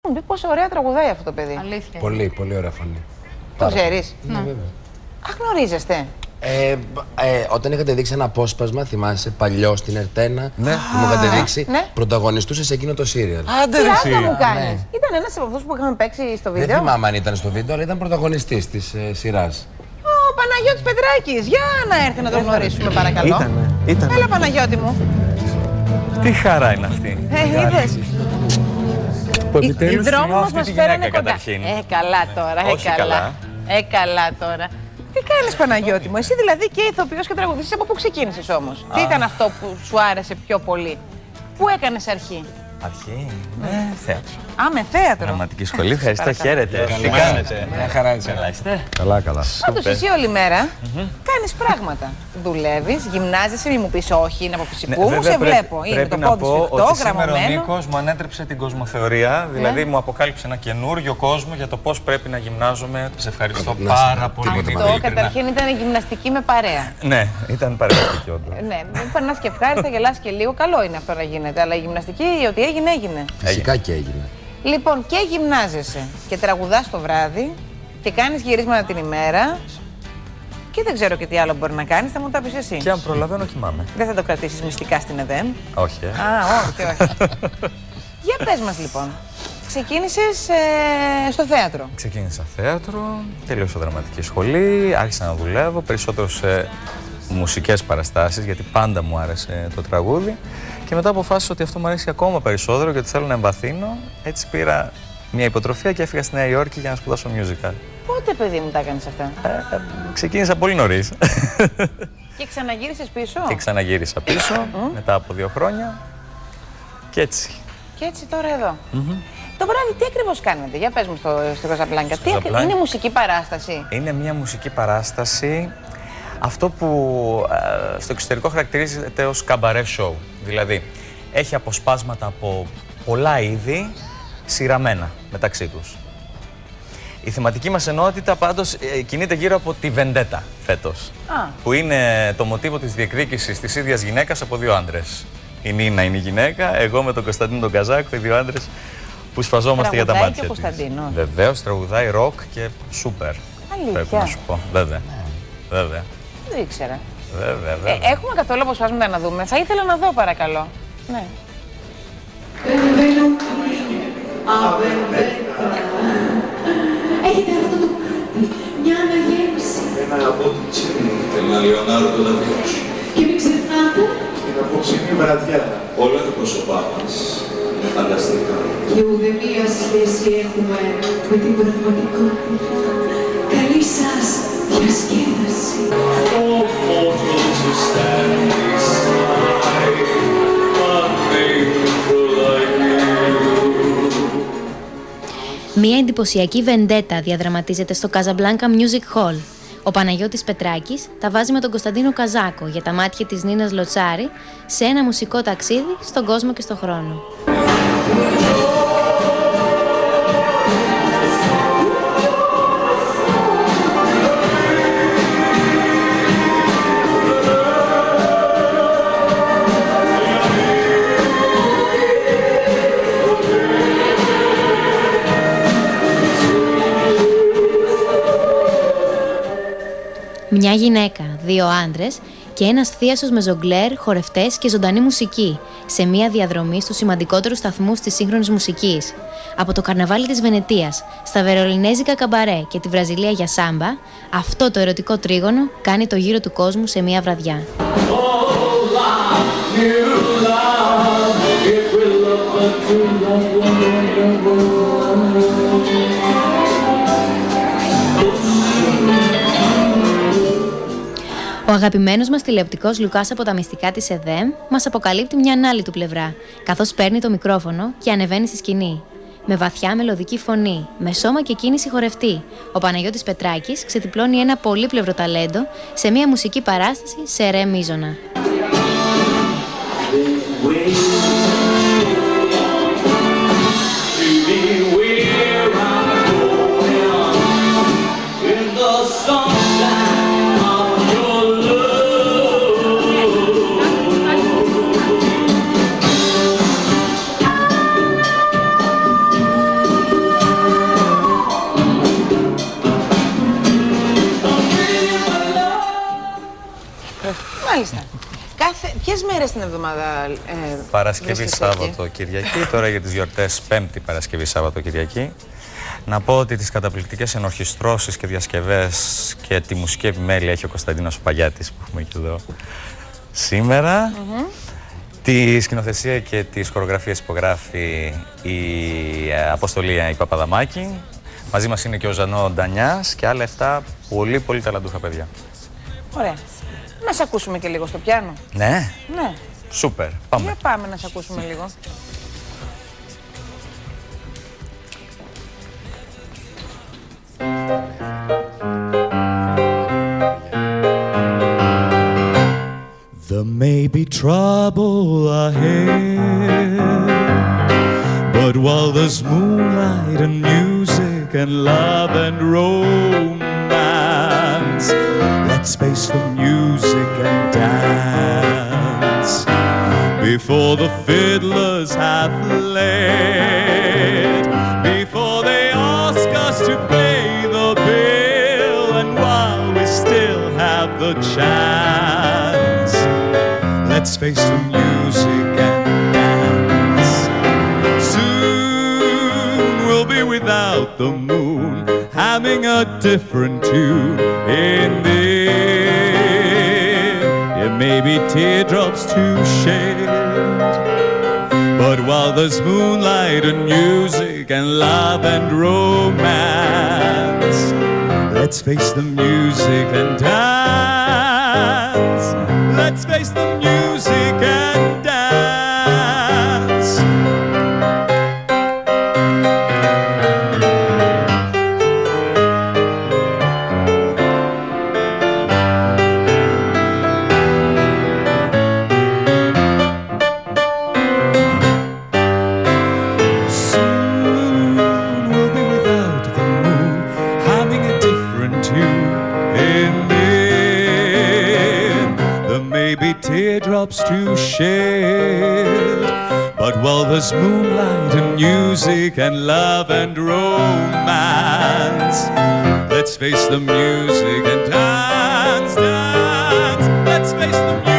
Μου πει πόσο ωραία τραγουδάει αυτό το παιδί. Αλήθεια. Πολύ, πολύ ωραία φωνή. Το ξέρεις? Ναι, βέβαια. Αχ, γνωρίζεστε. Όταν είχατε δείξει ένα απόσπασμα, θυμάσαι, παλιό στην Ερτένα, Ναι. που μου είχατε δείξει, ναι. πρωταγωνιστούσε σε εκείνο το σύριαλ. Άντε ρε εσύ. Τι μου κάνεις. Ήταν ένας από αυτούς που είχαμε παίξει στο βίντεο. Δεν θυμάμαι αν ήταν στο βίντεο, αλλά ήταν πρωταγωνιστής της σειράς. Ο Παναγιώτης Πετράκης. Για να έρθει να τον γνωρίσουμε, παρακαλώ. Ήτανε. Έλα, Παναγιώτη μου. Τι χαρά είναι αυτή. Είδες. Που Οι επιτέλους δρόμοι θυμάμαι μας αυτή μας τη φέρανε γυναίκα κοντά. καταρχήν. Καλά τώρα, Όχι καλά. καλά τώρα. Τι κάνεις, Παναγιώτη μου, εσύ δηλαδή και ηθοποιός και τραγουδιστής, από πού ξεκίνησες όμως? Τι ήταν αυτό που σου άρεσε πιο πολύ? Πού έκανες αρχή? Αρχή, θέατρο. Α, με θέατρο. Δραματική σχολή, ευχαριστώ, χαίρετε. Τι κάνετε? Μια χαρά έτσι. Καλά είστε. Καλά, καλά. Πάντως εσύ όλη μέρα κάνεις πράγματα. Δουλεύεις, γυμνάζεσαι, μη μου πεις όχι, είναι από φυσικού, μου σε βλέπω. Είναι Πρέπει το να πόδι πω σφιχτό, ότι σήμερα ο γραμμωμένο. Νίκος μου ανέτρεψε την κοσμοθεωρία, δηλαδή μου αποκάλυψε ένα καινούριο κόσμο για το πώς πρέπει να γυμνάζομαι. Σε ευχαριστώ πάρα πολύ. Αυτό καταρχήν ήταν γυμναστική με παρέα. Ναι, ήταν παρεμβατική όντως. Ναι, περνάς και ευχάριστα, γελάς και λίγο. Καλό είναι αυτό να γίνεται. Αλλά η γυμναστική, ό,τι έγινε, έγινε. Φυσικά και έγινε. Λοιπόν, και γυμνάζεσαι και τραγουδάς το βράδυ και κάνεις γυρίσματα την ημέρα. Και δεν ξέρω και τι άλλο μπορεί να κάνεις, θα μου τα πεις εσύ. Και αν προλαβαίνω, κοιμάμαι. Δεν θα το κρατήσεις μυστικά στην ΕΔΕΜ. Όχι, όχι. Για πες μας λοιπόν. Ξεκίνησες στο θέατρο. Ξεκίνησα θέατρο, τελείωσα δραματική σχολή, άρχισα να δουλεύω περισσότερο σε μουσικές παραστάσεις, γιατί πάντα μου άρεσε το τραγούδι. Και μετά αποφάσισα ότι αυτό μου αρέσει ακόμα περισσότερο, γιατί θέλω να εμβαθύνω. Έτσι πήρα μια υποτροφία και έφυγα στη Νέα Υόρκη για να σπουδάσω musical. Πότε, παιδί μου, τα έκανες αυτά? Ξεκίνησα πολύ νωρίς. Και ξαναγύρισες πίσω? Και ξαναγύρισα πίσω μετά από 2 χρόνια. Και έτσι. Και έτσι τώρα εδώ. Το βράδυ τι ακριβώς κάνετε? Για πες μου στο Καζαμπλάνκα. Είναι μουσική παράσταση? Είναι μια μουσική παράσταση. Αυτό που στο εξωτερικό χαρακτηρίζεται ως καμπαρέ show. Δηλαδή, έχει αποσπάσματα από πολλά είδη σειραμένα μεταξύ τους. Η θεματική μας ενότητα πάντως κινείται γύρω από τη βεντέτα φέτος. Που είναι το μοτίβο της διεκδίκησης της ίδιας γυναίκας από 2 άντρες. Η Νίνα είναι η γυναίκα, εγώ με τον Κωνσταντίνο τον Καζάκο, οι 2 άντρες που σφαζόμαστε για τα μάτια της. Βεβαίως, τραγουδάει ροκ και σούπερ. Αλήθεια? Πρέπει να σου πω. Βέβαια. Βέβαια. Δεν ήξερα. Βέβαια. Έχουμε καθόλου αποσπάσματα να δούμε? Θα ήθελα να δω, παρακαλώ. Ναι. Έχετε αυτό το μια αναγέννηση. Ένα από την Τσίνη, ένα Λεωνάρντο da Vinci. Και μην ξεχνάτε Την απόψινή βραδιά. Όλα τα πρόσωπά μας είναι φανταστικά. και ουδέμια σχέση έχουμε με την πραγματικότητα. Καλή σας διασκέδαση. Μία εντυπωσιακή βεντέτα διαδραματίζεται στο Casablanca Music Hall. Ο Παναγιώτης Πετράκης τα βάζει με τον Κωνσταντίνο Καζάκο για τα μάτια της Νίνας Λοτσάρη σε ένα μουσικό ταξίδι στον κόσμο και στον χρόνο. Μια γυναίκα, 2 άντρες και ένας θίασος με ζογκλέρ, χορευτές και ζωντανή μουσική σε μια διαδρομή στους σημαντικότερους σταθμούς της σύγχρονης μουσικής. Από το καρναβάλι της Βενετίας, στα βερολινέζικα καμπαρέ και τη Βραζιλία για σάμπα, αυτό το ερωτικό τρίγωνο κάνει το γύρο του κόσμου σε μια βραδιά. Ο αγαπημένος μας τηλεοπτικός Λουκάς από τα μυστικά της ΕΔΕΜ μας αποκαλύπτει μια άλλη του πλευρά, καθώς παίρνει το μικρόφωνο και ανεβαίνει στη σκηνή. Με βαθιά μελωδική φωνή, με σώμα και κίνηση χορευτή, ο Παναγιώτης Πετράκης ξετυπλώνει ένα πολύπλευρο ταλέντο σε μια μουσική παράσταση σε ρε μείζωνα. Μάλιστα. Ποιες μέρες την εβδομάδα Παρασκευή, Σάββατο, Κυριακή. Τώρα για τις γιορτές Πέμπτη, Παρασκευή, Σάββατο, Κυριακή. Να πω ότι τις καταπληκτικές ενορχιστρώσεις και διασκευές και τη μουσική επιμέλεια έχει ο Κωνσταντίνος Παγιάτης που έχουμε και εδώ σήμερα. Τη σκηνοθεσία και τις χορογραφίες υπογράφει η Αποστολία η Παπαδαμάκη. Μαζί μας είναι και ο Ζανό Ντανιάς και άλλα 7 πολύ πολύ ταλαντούχα παιδιά. Ωραία. Να σε ακούσουμε και λίγο στο πιάνο. Ναι. Ναι. Σούπερ. Πάμε. Για πάμε να σε ακούσουμε λίγο. There may be trouble ahead, but while there's moonlight and music and love and romance, let's face the music and dance before the fiddlers have fled, before they ask us to pay the bill, and while we still have the chance, let's face the music and dance. Soon we'll be without the moon, humming a different tune. In the air, there may be teardrops to shed, but while there's moonlight and music and love and romance, let's face the music and dance. Let's face the music and dance. Soon we'll be without the moon, humming a different tune. In the end, there may be teardrops to shed, but while there's moonlight and music and love and romance, let's face the music and dance, dance. Let's face the music.